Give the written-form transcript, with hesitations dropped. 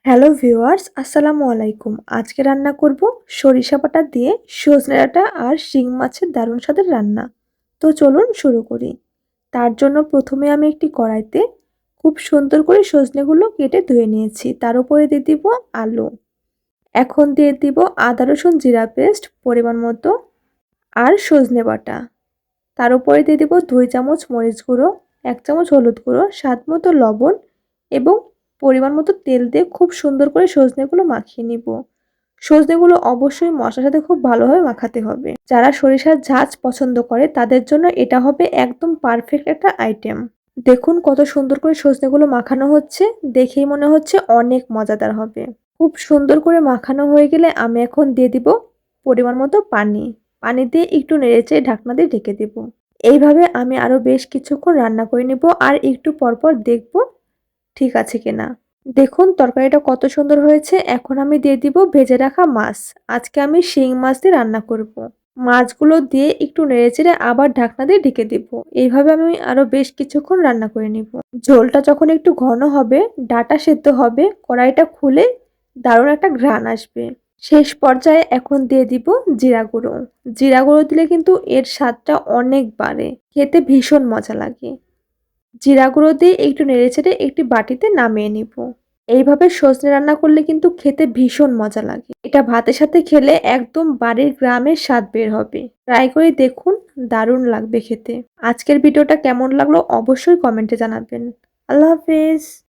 Hello viewers, আসসালামু আলাইকুম। আজকে রান্না করব সরিষা বাটা দিয়ে সজনে ডাঁটা আর শিং মাছের দারুণ স্বাদের রান্না। তো চলুন শুরু করি। তার জন্য প্রথমে আমি একটি কড়াইতে খুব সুন্দর করে সজনেগুলো কেটে ধুয়ে নিয়েছি। তার উপরে দিয়ে দিব আলু। এখন দিয়ে দিব আদা রসুন জিরা পেস্ট পরিমাণ মতো আর সজনে বাটা। তার উপরে দিয়ে দিব 2 চামচ মরিচ গুঁড়ো, 1 চামচ হলুদ গুঁড়ো, স্বাদ মতো লবণ এবং পরিমাণ মতো তেল দিয়ে খুব সুন্দর করে সজনেগুলো মাখিয়ে নিব। সজনেগুলো অবশ্যই মশলার সাথে খুব ভালোভাবে মাখাতে হবে। যারা সরিষার ঝাঁঝ পছন্দ করে তাদের জন্য এটা হবে একদম পারফেক্ট একটা আইটেম। দেখুন কত সুন্দর করে সজনেগুলো মাখানো হচ্ছে, দেখেই মনে হচ্ছে অনেক মজাদার হবে। খুব সুন্দর করে মাখানো হয়ে গেলে আমি এখন দিয়ে দিব পরিমাণ মতো পানি। পানি দিয়ে একটু নেড়েচেড়ে ঢাকনা দিয়ে ঢেকে দেব। এইভাবে আমি আরও বেশ কিছুক্ষণ রান্না করে নেব আর একটু পরপর দেখব ঠিক আছে কিনা। দেখুন তরকারিটা কত সুন্দর হয়েছে। এখন আমি দিয়ে দিব ভেজে রাখা মাছ। আজকে আমি শিং মাছ দিয়ে রান্না করব। মাছগুলো দিয়ে একটু নেড়েচেড়ে আবার ঢাকনা দিয়ে ঢেকে দেব। এইভাবে আমি আরো বেশ কিছুক্ষণ রান্না করে নিব। ঝোলটা যখন একটু ঘন হবে, ডাঁটা সেদ্ধ হবে, কড়াইটা খুলে দারুণ একটা ঘ্রাণ আসবে। শেষ পর্যায়ে এখন দিয়ে দিব জিরা গুঁড়ো। জিরা গুঁড়ো দিলে কিন্তু এর স্বাদটা অনেক বাড়ে, খেতে ভীষণ মজা লাগে। জিরা গুঁড়ো দিয়ে একটু নেড়েচেড়ে একটি বাটিতে নামিয়ে নিব। এইভাবে সজনে রান্না করলে কিন্তু খেতে ভীষণ মজা লাগে। এটা ভাতের সাথে খেলে একদম বাড়ির গ্রামের স্বাদ বের হবে। ট্রাই করে দেখুন, দারুণ লাগবে খেতে। আজকের ভিডিওটা কেমন লাগলো অবশ্যই কমেন্টে জানাবেন। আল্লাহ হাফেজ।